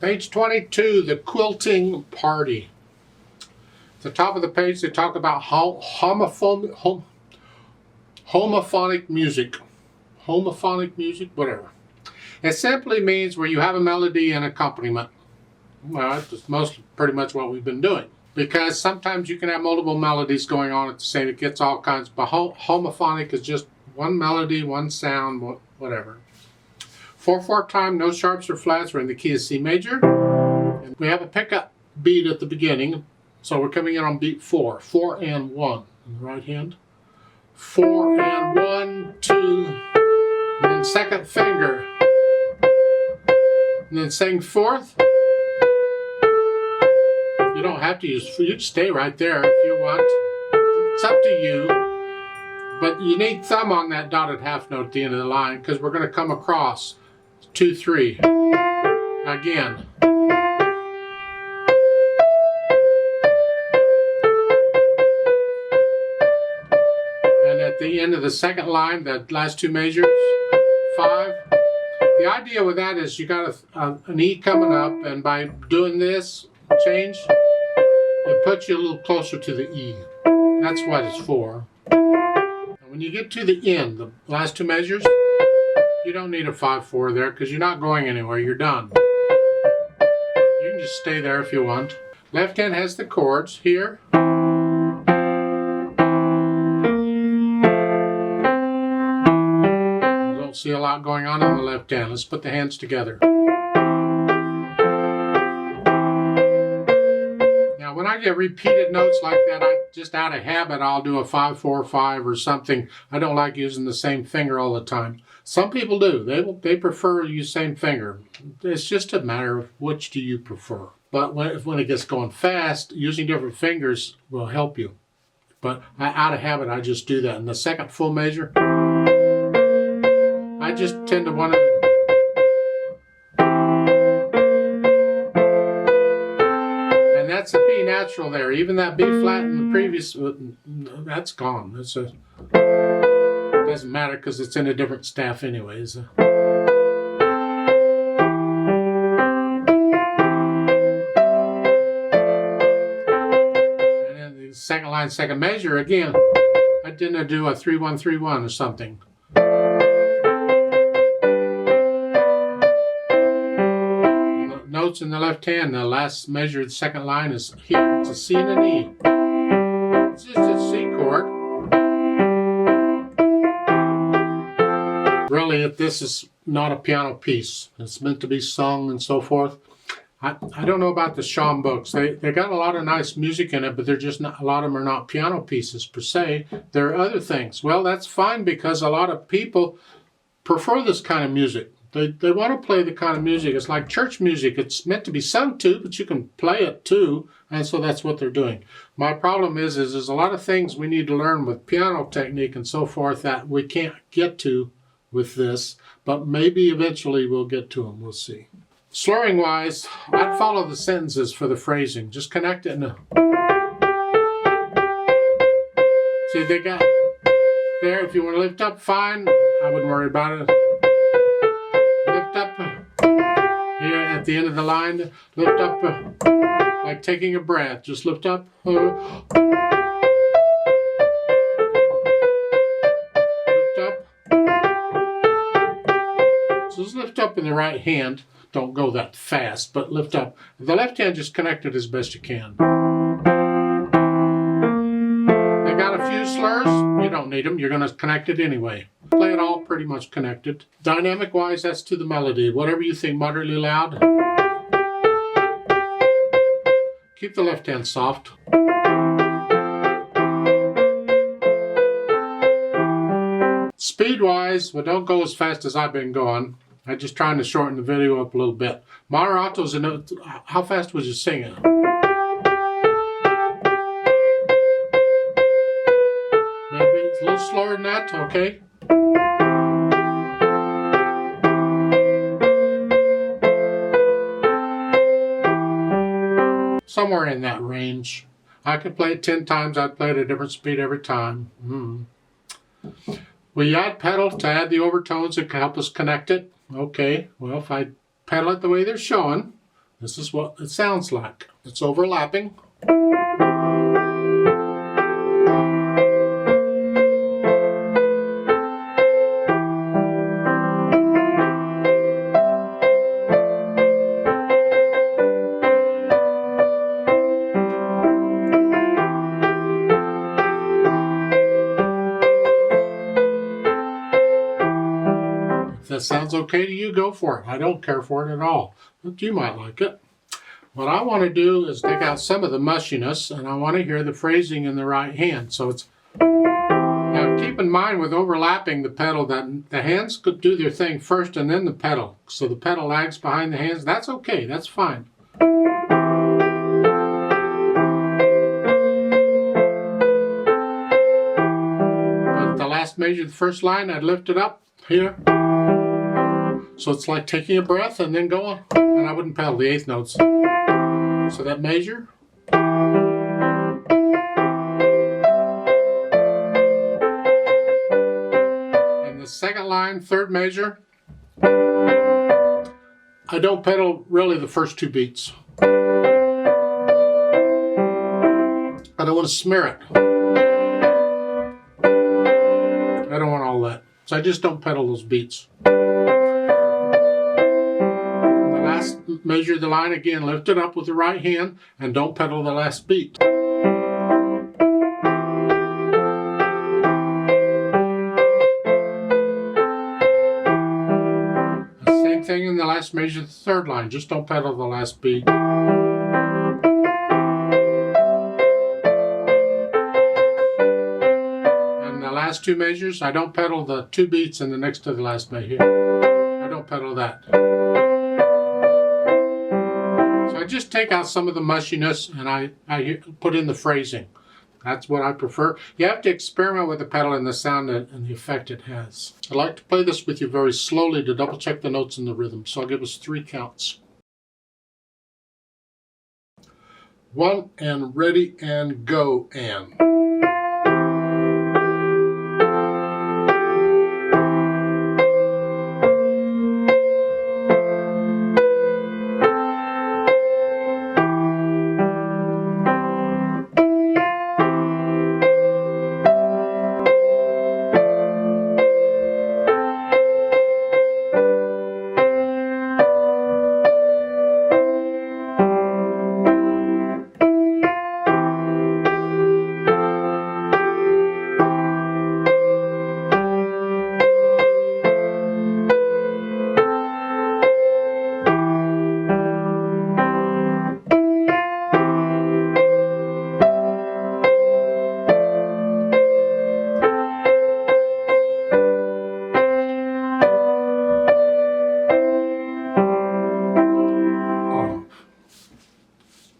Page 22, the Quilting Party. At the top of the page, they talk about homophonic music. Homophonic music, whatever. It simply means where you have a melody and accompaniment. Well, that's pretty much what we've been doing. Because sometimes you can have multiple melodies going on at the same. It gets all kinds. But homophonic is just one melody, one sound, whatever. 4/4 time, no sharps or flats. We're in the key of C major. And we have a pickup beat at the beginning. So we're coming in on beat 4. 4 and 1 in the right hand. 4 and 1, 2. And then second finger. And then sing fourth. You don't have to use, you can stay right there if you want. It's up to you. But you need thumb on that dotted half note at the end of the line because we're going to come across 2, 3. Again. And at the end of the second line, the last two measures, 5. The idea with that is you got an E coming up, and by doing this change, it puts you a little closer to the E. That's what it's for. And when you get to the end, the last two measures, you don't need a 5/4 there because you're not going anywhere. You're done. You can just stay there if you want. Left hand has the chords here. You don't see a lot going on the left hand. Let's put the hands together. When I get repeated notes like that, just out of habit, I'll do a 5/4/5 or something. I don't like using the same finger all the time. Some people do. They prefer to use same finger. It's just a matter of which do you prefer. But when it gets going fast, using different fingers will help you. But out of habit, I just do that. In the second full measure, I just tend to want to. That's a B natural there. Even that B flat in the previous, that's gone. It doesn't matter because it's in a different staff anyways. And then the second line, second measure, again, I didn't do a 3-1-3-1 or something. Notes in the left hand, the last measure of the second line is here. It's a C and an E. It's just a C chord. Really, this is not a piano piece. It's meant to be sung and so forth. I don't know about the Schaum books. They got a lot of nice music in it, but they're just not, a lot of them are not piano pieces per se. There are other things. Well, that's fine because a lot of people prefer this kind of music. They want to play the kind of music. It's like church music. It's meant to be sung to, but you can play it too. And so that's what they're doing. My problem is there's a lot of things we need to learn with piano technique and so forth that we can't get to with this. But maybe eventually we'll get to them. We'll see. Slurring wise, I'd follow the sentences for the phrasing. Just connect it. See, they got there. If you want to lift up, fine. I wouldn't worry about it. Lift up here at the end of the line. Lift up like taking a breath. Just lift up. Lift up. So just lift up in the right hand. Don't go that fast, but lift up. The left hand just connect it as best you can. They got a few slurs. You don't need them. You're going to connect it anyway. Play it all pretty much connected. Dynamic wise, that's to the melody. Whatever you think moderately loud. Keep the left hand soft. Speed wise, well, don't go as fast as I've been going. I'm just trying to shorten the video up a little bit. Moderato's a note. How fast was you singing? Maybe it's a little slower than that, okay? Somewhere in that range. I could play it 10 times. I'd play it at a different speed every time. We add pedal to add the overtones that can help us connect it. Okay, well, if I pedal it the way they're showing, This is what it sounds like. It's overlapping. If that sounds okay to you, go for it. I don't care for it at all, but you might like it. What I want to do is take out some of the mushiness, and I want to hear the phrasing in the right hand. So it's, now keep in mind with overlapping the pedal that the hands could do their thing first and then the pedal. So the pedal lags behind the hands. That's okay, that's fine. But the last measure, the first line, I'd lift it up here. So it's like taking a breath and then going, and I wouldn't pedal the eighth notes. So that measure. And the second line, third measure, I don't pedal really the first two beats. I don't want to smear it. I don't want all that. So I just don't pedal those beats. Measure the line again, lift it up with the right hand, and don't pedal the last beat. The same thing in the last measure, the third line, just don't pedal the last beat. And the last two measures, I don't pedal the two beats in the next to the last measure. I don't pedal that. I just take out some of the mushiness and I put in the phrasing. That's what I prefer. You have to experiment with the pedal and the sound and the effect it has. I like to play this with you very slowly to double check the notes and the rhythm. So I'll give us 3 counts. 1 and ready and go and.